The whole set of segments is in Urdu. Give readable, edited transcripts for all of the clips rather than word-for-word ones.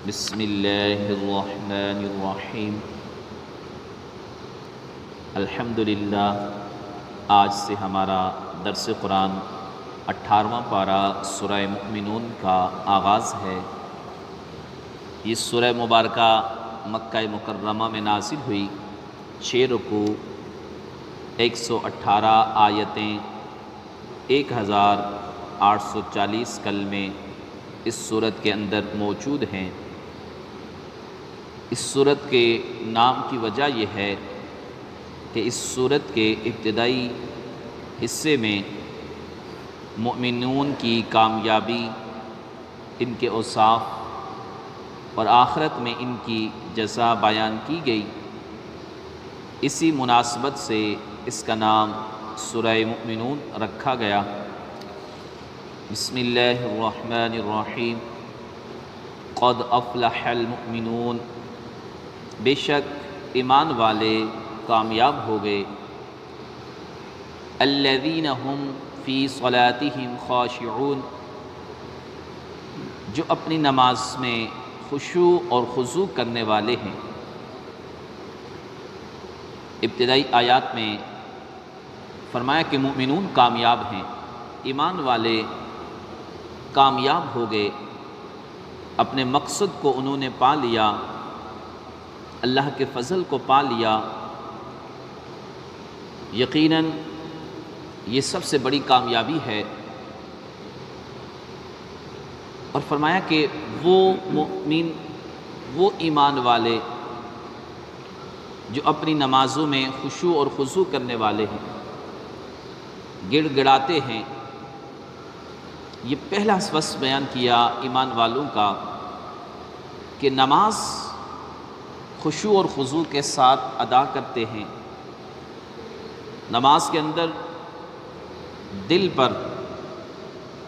بسم اللہ الرحمن الرحیم۔ الحمدللہ، آج سے ہمارا درس قرآن 18واں پارہ سورہ مؤمنون کا آغاز ہے۔ یہ سورہ مبارکہ مکہ مکرمہ میں نازل ہوئی، 6 رکوع، 118 آیتیں، 1840 کلمے اس سورت کے اندر موجود ہیں۔ اس سورت کے نام کی وجہ یہ ہے کہ اس سورت کے ابتدائی حصے میں مؤمنون کی کامیابی، ان کے اوصاف اور آخرت میں ان کی جزا بیان کی گئی۔ اسی مناسبت سے اس کا نام سورہ مؤمنون رکھا گیا۔ بسم اللہ الرحمن الرحیم۔ قد افلح المؤمنون، بے شک ایمان والے کامیاب ہو گئے۔ الذین هم فی صلاتہم خاشعون، جو اپنی نماز میں خشوع اور خضوع کرنے والے ہیں۔ ابتدائی آیات میں فرمایا کہ مؤمنون کامیاب ہیں، ایمان والے کامیاب ہو گئے، اپنے مقصد کو انہوں نے پا لیا، اللہ کے فضل کو پا لیا۔ یقیناً یہ سب سے بڑی کامیابی ہے۔ اور فرمایا کہ وہ مؤمن، وہ ایمان والے جو اپنی نمازوں میں خشوع اور خضوع کرنے والے ہیں، گڑ گڑاتے ہیں۔ یہ پہلا وصف بیان کیا ایمان والوں کا کہ نماز خشوع اور خضوع کے ساتھ ادا کرتے ہیں۔ نماز کے اندر دل پر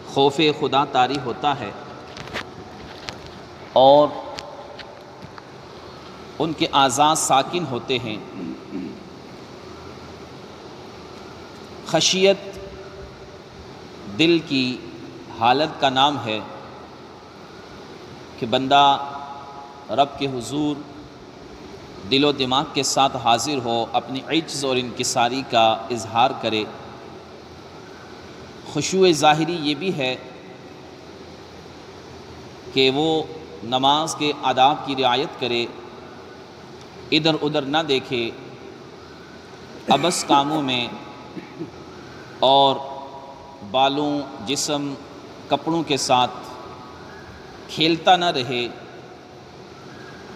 خوف خدا طاری ہوتا ہے اور ان کے اعضاء ساکن ہوتے ہیں۔ خشیت دل کی حالت کا نام ہے کہ بندہ رب کے حضور دل و دماغ کے ساتھ حاضر ہو، اپنی عجز اور انکساری کا اظہار کرے۔ خشوع ظاہری یہ بھی ہے کہ وہ نماز کے آداب کی رعایت کرے، ادھر ادھر نہ دیکھے، عبث کاموں میں اور بالوں، جسم، کپڑوں کے ساتھ کھیلتا نہ رہے،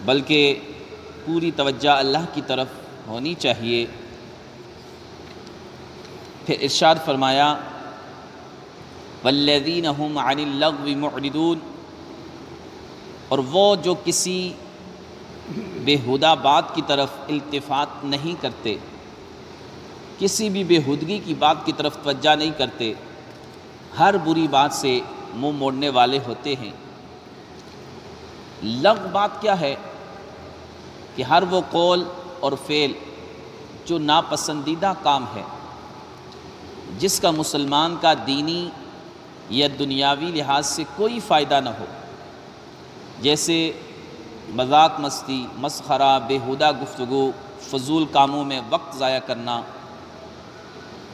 بلکہ پوری توجہ اللہ کی طرف ہونی چاہیے۔ پھر ارشاد فرمایا والذین هم عن اللغو معرضون، اور وہ جو کسی بیہودہ بات کی طرف التفات نہیں کرتے، کسی بھی بیہودگی کی بات کی طرف توجہ نہیں کرتے، ہر بری بات سے منہ موڑنے والے ہوتے ہیں۔ لغو بات کیا ہے؟ کہ ہر وہ قول اور فعل جو ناپسندیدہ کام ہے، جس کا مسلمان کا دینی یا دنیاوی لحاظ سے کوئی فائدہ نہ ہو، جیسے مذاق مستی، مسخرہ، بیہودہ گفتگو، فضول کاموں میں وقت ضائع کرنا،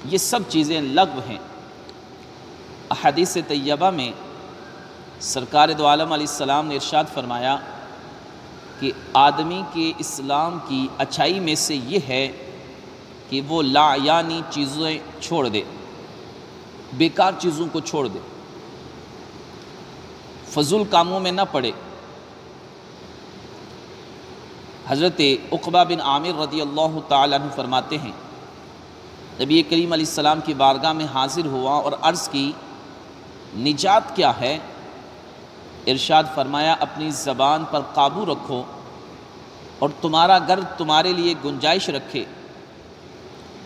یہ سب چیزیں لغو ہیں۔ احادیث طیبہ میں سرکار دو عالم علیہ السلام نے ارشاد فرمایا کہ آدمی کے اسلام کی اچھائی میں سے یہ ہے کہ وہ لا یعنی چیزیں چھوڑ دے، بیکار چیزوں کو چھوڑ دے، فضول کاموں میں نہ پڑے۔ حضرت عقبہ بن عامر رضی اللہ تعالیٰ عنہ فرماتے ہیں، نبی کریم علیہ السلام کی بارگاہ میں حاضر ہوا اور عرض کی نجات کیا ہے؟ ارشاد فرمایا اپنی زبان پر قابو رکھو اور تمہارا گھر تمہارے لیے گنجائش رکھے،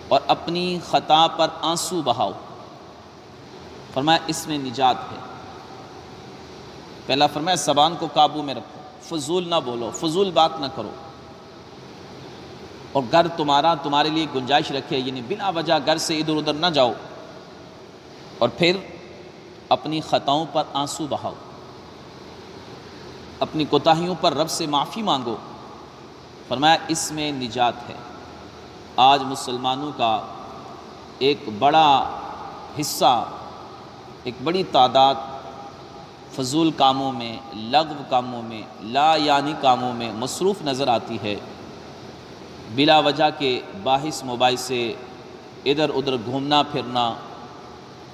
اور اپنی خطا پر آنسو بہاؤ۔ فرمایا اس میں نجات ہے۔ پہلا فرمایا زبان کو قابو میں رکھو، فضول نہ بولو، فضول بات نہ کرو، اور گھر تمہارے لیے گنجائش رکھے، یعنی بلا وجہ گھر سے ادھر ادھر نہ جاؤ، اور پھر اپنی خطاؤں پر آنسو بہاؤ۔ اپنی کوتاہیوں پر رب سے معافی مانگو، فرمایا اس میں نجات ہے۔ آج مسلمانوں کا ایک بڑا حصہ، ایک بڑی تعداد فضول کاموں میں، لغو کاموں میں، لا یعنی کاموں میں مصروف نظر آتی ہے۔ بلا وجہ کے باعث موبائل سے ادھر ادھر گھومنا پھرنا،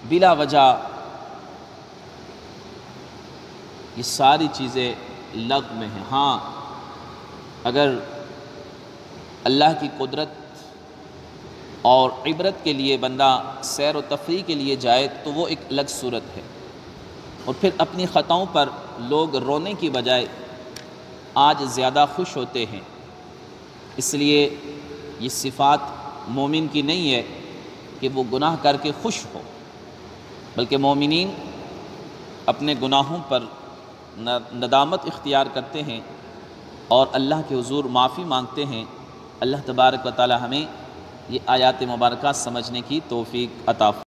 بلا وجہ یہ ساری چیزیں لغو میں ہیں۔ ہاں، اگر اللہ کی قدرت اور عبرت کے لیے بندہ سیر و تفریح کے لیے جائے تو وہ ایک الگ صورت ہے، اور پھر اپنی خطاؤں پر لوگ رونے کی بجائے آج زیادہ خوش ہوتے ہیں۔ اس لیے یہ صفات مومن کی نہیں ہے کہ وہ گناہ کر کے خوش ہو، بلکہ مومنین اپنے گناہوں پر ندامت اختیار کرتے ہیں اور اللہ کے حضور معافی مانگتے ہیں۔ اللہ تبارک و تعالی ہمیں یہ آیات مبارکہ سمجھنے کی توفیق عطا فرمائے۔